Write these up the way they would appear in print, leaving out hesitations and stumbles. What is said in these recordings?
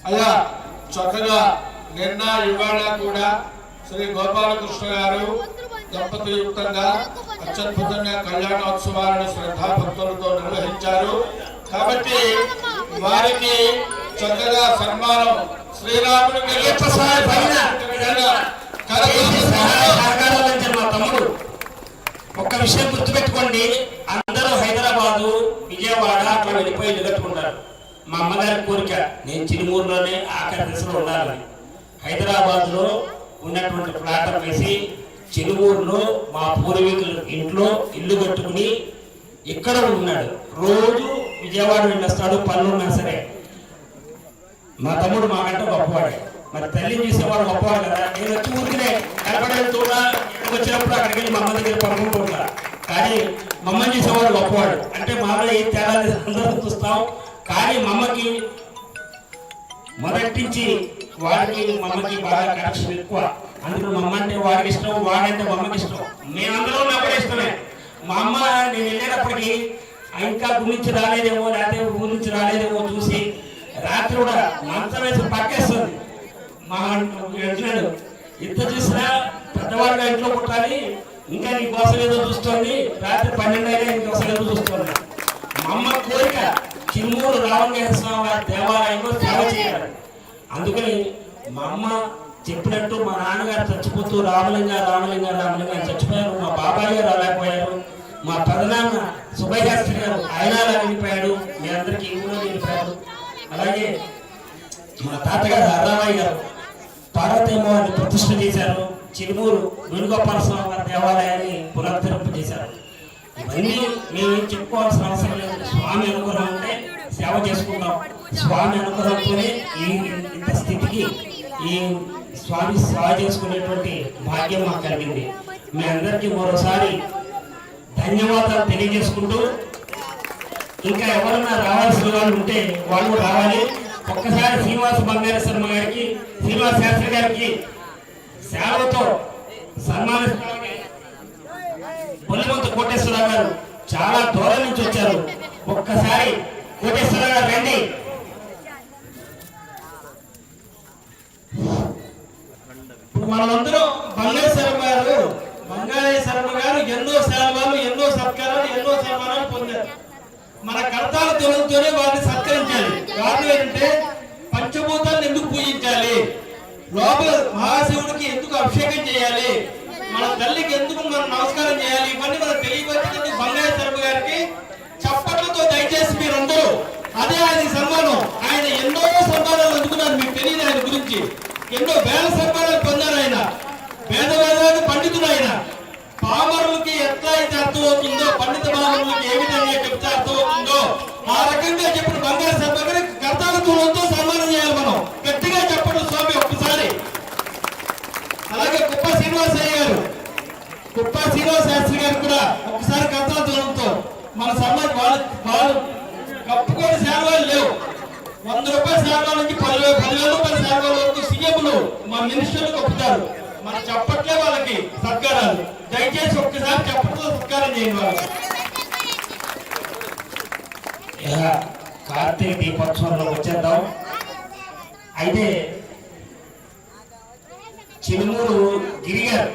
అలా చక్కగా నిన్న ఇవాళ కూడా శ్రీ గోపాలకృష్ణ గారు దంపతియుక్తంగా అత్యద్భుతంగా కళ్యాణోత్సవాలను శ్రద్ధాభక్తులతో నిర్వహించారు. కాబట్టి వారికి చక్కగా సన్మానం శ్రీరాముడికి మా తమ్ముడు. ఒక్క విషయం గుర్తుపెట్టుకోండి, అందరూ హైదరాబాదు విజయవాడ అట్లా వెళ్ళిపోయి నిలబెట్టుకుంటారు. మా అమ్మగారి కోరిక నేను చిరుమూరులోనే ఆఖరి దశలో ఉండాలని. హైదరాబాద్ లో ఉన్నటువంటి ఫ్లాట్ వేసి చిరుమూరులో మా పూర్వీకుల ఇంట్లో ఇల్లు కట్టుకుని ఇక్కడ ఉన్నాడు. రోజు విజయవాడ వెళ్ళొస్తాడు, పనులు ఉన్నా సరే. మా తమ్ముడు మాకంటే గొప్పవాడే. మరి తల్లిని చూసేవాడు గొప్పవాడు కదా. నేను వచ్చి ఊరికినే కనపడేది వచ్చినప్పుడు అక్కడికి వెళ్ళి మా అమ్మ దగ్గర పడుకుంటూ ఉంటా. కానీ మమ్మల్ని చూసేవాడు గొప్పవాడు. అంటే మాలో ఏం తేడా అందరూ చూస్తాం. కానీ మమ్మకి మొదటి నుంచి వాడికి మమ్మకి బాగా కనెక్షన్ ఎక్కువ. అందులో మమ్మ అంటే వాడికి ఇష్టం, వాడంటే మమ్మకి ఇష్టం. మేమందరూ నాకు ఇష్టమే. మా అమ్మ నేను వెళ్ళేటప్పటికి ఇంకా గురించి రాలేదేమో, లేకపోతే ఊరి నుంచి రాలేదేమో చూసి రాత్రి కూడా మంచం వేసి పక్కేస్తుంది. మా అంటున్నాడు, ఇంత చూసినా పెద్దవాళ్ళగా ఇంట్లో పుట్టాలి, ఇంకా నీ కోసం ఏదో చూస్తుంది. రాత్రి 12 అయినా ఇంకోసం ఏదో చూస్తుంది. మా అమ్మ కోరిక చిరుమూరు రామలింగేశ్వర వారి దేవాలయంలో సేవ చేయాలి. అందుకని మా అమ్మ చెప్పినట్టు మా నాన్నగారు చచ్చిపోతూ రామలింగ రామలింగ రామలింగ అని చచ్చిపోయారు. మా బాబాయ్ గారు రాలేకపోయారు. మా పెదనాన్న సుబ్బయ్య శాస్త్రి గారు ఆయన వెళ్ళిపోయాడు. మీ అందరికీ ఊళ్ళో వెళ్ళిపోయారు. అలాగే మా తాతగారు అర్రామయ్య గారు పార్వతీమ్మవారిని ప్రతిష్ఠ చేశారు. చిరుమూరు వేణుగోపాల స్వామి వారి దేవాలయాన్ని పునరుద్ధరింప చేశారు. ఇవన్నీ మేము చెప్పుకోవాల్సిన అవసరం లేదు. స్వామి అనుగ్రహం అంటే సేవ చేసుకుంటాం. స్వామి అనుగ్రహంతోనే ఇంత స్థితికి ఈ స్వామి సేవ చేసుకునేటువంటి భాగ్యం మాకు కలిగింది. మీ అందరికీ మరోసారి ధన్యవాదాలు తెలియజేసుకుంటూ, ఇంకా ఎవరన్నా రావాల్సిన వాళ్ళు ఉంటే వాళ్ళు రావాలి. ఒక్కసారి శ్రీనివాస బంగారు శర్మ గారికి, శ్రీనివాస శాస్త్రి గారికి సేవలతో సన్మానిస్తామని బొల్లిమంతు కోటేశ్వరరావు గారు చాలా దూరం నుంచి వచ్చారు. ఒక్కసారి కోటేశ్వరరావు గారు రండి. ఇప్పుడు మనమందరం బంగారు శర్మ గారు ఎన్నో సేవలు, ఎన్నో సత్కారాలు, ఎన్నో సన్మానాలు పొందారు. మన కర్తాల తొలతోనే వారిని సత్కరించాలి. వారిని ఏంటంటే పంచభూతాలను ఎందుకు పూజించాలి, లోపల మహాశివుడికి ఎందుకు అభిషేకం చేయాలి, మన తల్లికి ఎందుకు మనం నమస్కారం చేయాలి, ఇవన్నీ మనకు తెలియవచ్చింది. బంగారు శర్మ గారికి చప్పట్లతో దయచేసి మీరందరూ, అదే ఆయన సన్మానం. ఆయన ఎన్నో సన్మానాలు అందుకున్నారు. మీకు తెలియదు ఆయన గురించి. ఎన్నో వేల సన్మానాలు పొందారు. ఆయన వేదవేదాన్ని పండితుడు. ఆయన పామరులకి ఎట్లా అయితే అర్థమవుతుందో, పండిత పామరులకి ఏ విధంగా చెప్తే అర్థమవుతుందో ఆ రకంగా చెప్పిన బంగారు శర్మ గారికి కర్తాలతో సన్మానం చేయాలి మనం. గట్టిగా చెప్పండి స్వామి ఒక్కసారి. అలాగే కుప్ప శ్రీనివాసయ్య గారు, కుప్ప శ్రీనివాస శాస్త్రి గారు కూడా ఒకసారి కర్తాలతో మన సమాజ్ వాళ్ళు కప్పుకొని సేవలు లేవు. 100 రూపాయల సేవల నుంచి 10,000 రూపాయల సేవల వరకు సీఎంలు మా మినిస్టర్లు కప్పుతారు. మన చెప్పట్లే వాళ్ళకి సత్కారాలు. దయచేసి ఒక్కసారి చెప్పట్లతో సత్కారం చేయండి వాళ్ళకి. కార్తీక దీపోత్సవంలో వచ్చేద్దాం. అయితే చిరుమూరు గిరిగారు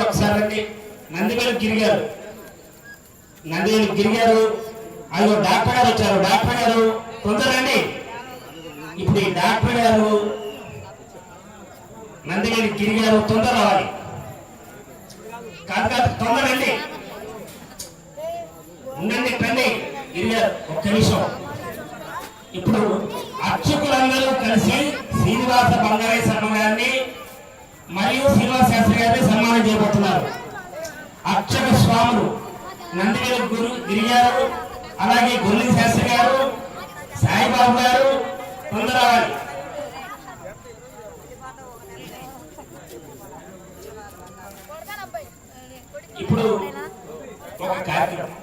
ఒకసారి రండి. నందివేలు గిరిగారు అదిగో డాక్టర్ గారు వచ్చారు. డాక్టర్ గారు తొందరండి. ఇప్పుడు ఈ డాక్టర్ గారు నందివేలు గిరిగారు తొందర రావాలి. కాదు తొందరండి, ఉండండి, రండి గిరిగారు ఒక్క నిమిషం. ఇప్పుడు అర్చకులందరూ కలిసి శ్రీనివాస బంగారయ్య శర్మ గారిని మరియు శ్రీనివాస శాస్త్రి గారిని సన్మానం చేయబోతున్నారు. అర్చక స్వాములు నందివేలు గిరిగారు, అలాగే గొల్లి శాస్త్రి గారు, సాయిబాబు గారు తొందర రావాలి. ఇప్పుడు ఒక కార్యక్రమం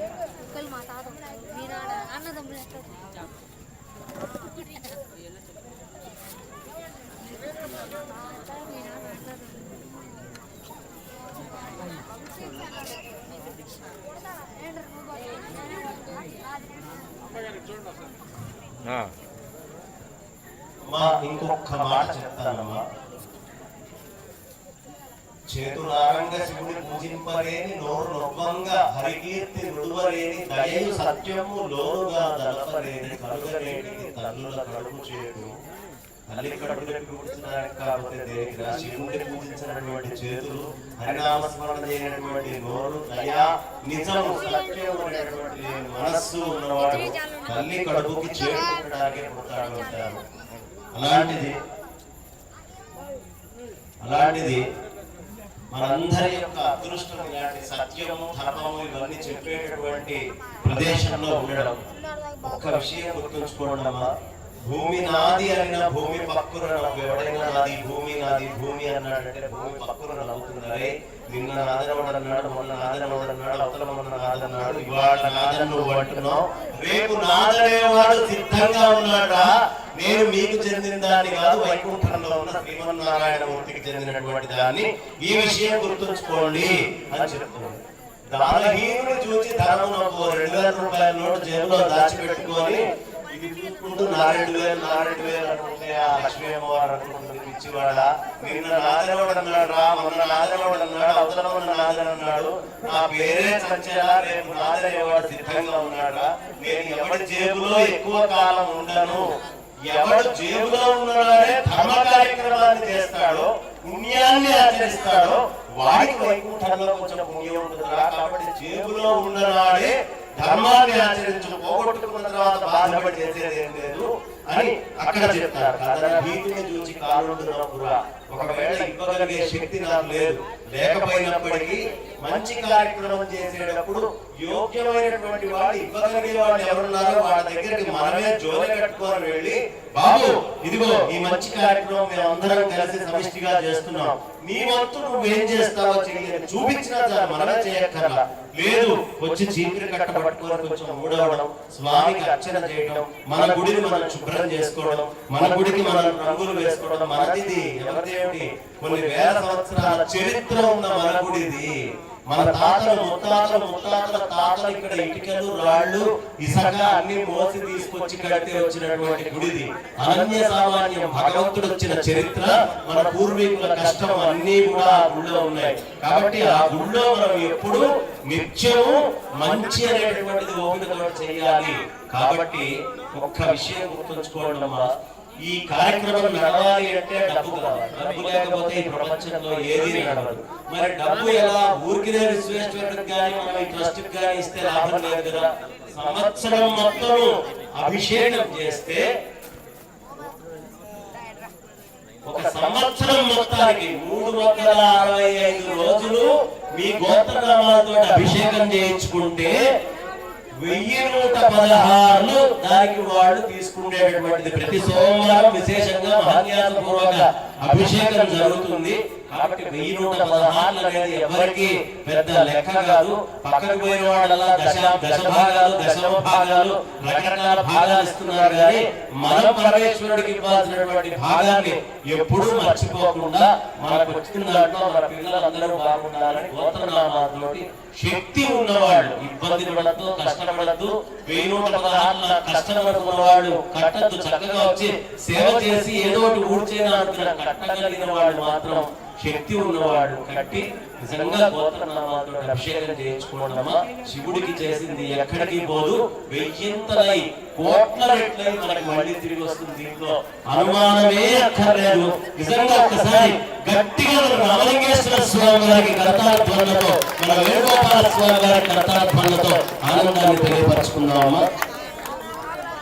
ఇంకొక మాట చెప్తానమ్మా. చేతులారంగ శివుని పూజింపలేని, నోరు నొప్పంగా హరికీర్తి నుడువలేని, దయయు సత్యము లోనుగా దళపలేని, కలుగలేని తల్లుల కడుపు చేటు. తల్లి కడుపుని పూజించడానికి కాకపోతే దేనికిరా? శివుడిని పూజించినటువంటి చేతులు, హరినామస్మరణ చేయనటువంటి నోరు, దయా నిజము సత్యము అనేటువంటి మనస్సు ఉన్నవాడు తల్లి కడుపుకి చేరుకుంటానికి పుడతాడు అంటారు. అలాంటిది మనందరి యొక్క అదృష్టం ఇలాంటి సత్యము ధర్మము ఇవన్నీ చెప్పేటటువంటి ప్రదేశంలో ఉండడం. ఒక్క విషయం గుర్తుంచుకోండమ్మా, భూమి నాది అన్న భూమి పక్కున ఎవడైనా నాది భూమి నాది భూమి అన్నాడంటే భూమి పక్కున నవ్వుతున్నారే. నిన్న నాదనవాడు అన్నాడు, మొన్న నాదనవాడు అన్నాడు, అవతల మొన్న నాదన్నాడు, ఇవాళ నాదన నువ్వు అంటున్నావు, రేపు నాదనేవాడు సిద్ధంగా ఉన్నాడా? నేను మీకు చెందిన దాన్ని కాదు, వైకుంఠంలో ఉన్న శ్రీమన్నారాయణమూర్తికి చెందినటువంటి దాన్ని. ఈ విషయం గుర్తుంచుకోండి అని చెప్తున్నాను. దానహీనుని చూసి ధనము 2000 రూపాయల నోటు జేబులో దాచిపెట్టుకొని ఇది చూసుకుంటూ 4000 అనుకుంటే ఆ లక్ష్మీ అమ్మవారు అనుకుంటుంది, పిచ్చివాడ, నిన్న నాదనవాడు అన్నాడు రా, మొన్న నాదనవాడు అన్నాడు, అవతల మొన్న నాదన అన్నాడు, నా పేరే చంచేలా, రేపు నాదనేవాడు సిద్ధంగా ఉన్నాడా? నేను ఎవరి జేబులో ఎక్కువ కాలం ఉండను. ఎవడు జేబులో ఉన్నాడే ధర్మ కార్యక్రమాన్ని చేస్తాడో, పుణ్యాన్ని ఆచరిస్తాడో వాడికి వైకుంఠంలో కొంచెం పుణ్యం ఉంటుందా. కాబట్టి జేబులో ఉన్ననాడే ధర్మాన్ని ఆచరించు, పోగొట్టుకున్న తర్వాత బాధపడి చేసేది ఏం లేదు అని అక్కడ చెప్తారు. కదా వీటిని చూసి కాలుంటున్నప్పుడు ఒకవేళ ఇవ్వగలిగే శక్తి నాకు లేదు, లేకపోయినప్పటికీ మంచి కార్యక్రమం చేసేటప్పుడు యోగ్యమైనటువంటి వాడు ఇవ్వగలిగే వాడు ఎవరున్నారో వాళ్ళ దగ్గరికి మనమే జోలి కట్టుకొని వెళ్ళి, బాబు ఇదిగో ఈ మంచి కార్యక్రమం మేము అందరం కలిసి సమిష్టిగా చేస్తున్నాం, నీ వంతు నువ్వేం చేస్తావో చెయ్యని చూపించినా చాలు, మనమే చేయక్కర్లా. లేదు వచ్చి చీపిరి కట్ట పట్టుకొని కొంచెం ఊడవడం, స్వామికి అర్చన చేయడం, మన గుడిని మనం శుభ్రం చేసుకోవడం, మన గుడికి మనం రంగులు వేసుకోవడం, మనది ఎవరిదేమిటి కొన్ని వేల సంవత్సరాల చరిత్ర ఉన్న మన గుడిది. మన తాతలు ముత్తాతల తాతలు ఇక్కడ ఇటుకలు రాళ్ళు ఇసుక అన్ని మోసి తీసుకొచ్చి కడితే వచ్చినటువంటి గుడిది. అనన్య సామాన్యం భగవంతుడు వచ్చిన చరిత్ర, మన పూర్వీకుల కష్టం అన్ని కూడా ఆ గుడిలో ఉన్నాయి. కాబట్టి ఆ గుడిలో మనం ఎప్పుడు నిత్యము మంచి అనేటువంటిది ఓపికతో చేయాలి. కాబట్టి ఒక్క విషయం గుర్తుంచుకోవడం అమ్మా, ఈ కార్యక్రమం నడవాలి అంటే డబ్బు కావాలి. డబ్బు లేకపోతే ఈ ప్రపంచంలో ఏది నడవదు. మరి డబ్బు ఎలా? ఊరికినే విశ్వేశ్వరుడికి కానీ మనం ఈ ట్రస్ట్ కానీ ఇస్తే లాభం లేదు కదా. సంవత్సరం మొత్తం అభిషేకం చేస్తే ఒక సంవత్సరం మొత్తానికి 365 రోజులు మీ గోత్రనామాలతో అభిషేకం చేయించుకుంటే 1116 దానికి వాళ్ళు తీసుకునేటటువంటిది. ప్రతి సోమవారం విశేషంగా మహాన్యాసపూర్వక అభిషేకం జరుగుతుంది. కాబట్టి 1116 అనేది ఎవరికి పెద్ద లెక్క కాదు. పక్కకు పోయిన వాళ్ళ దశమ భాగాలు రకరకాల భాగాలు ఇస్తున్నారు. కానీ మనం పరమేశ్వరుడికి ఇవ్వాల్సినటువంటి భాగాన్ని ఎప్పుడూ మర్చిపోకుండా మనకు వచ్చిన దాంట్లో మన పిల్లలందరూ బాగుండాలని గోత్రనామాలతోటి శక్తి ఉన్నవాళ్ళు ఇబ్బంది పడద్దు, కష్టపడద్దు. 1116 కష్టపడుతున్న వాళ్ళు కట్టద్దు, చక్కగా వచ్చి సేవ చేసి ఏదో ఒకటి ఊడ్చేనా అనుకున్న కట్టగలిగిన వాళ్ళు మాత్రం శక్తి ఉన్నవాడు కట్టి నిజంగా గోత్రనామాలతో అభిషేకం చేయించుకోవడమా. శివుడికి చేసింది ఎక్కడికి పోదు, 1000 కోట్ల రెట్లై మనకి మళ్ళీ తిరిగి వస్తుంది. దీంట్లో అనుమానమే అక్కర్లేదు. నిజంగా ఒక్కసారి గట్టిగా రామలింగేశ్వర స్వామి గారికి కరతాళధ్వనులతో, మన వేణుగోపాల స్వామి గారి కరతాళధ్వనులతో ఆనందాన్ని తెలియపరచుకుందామా.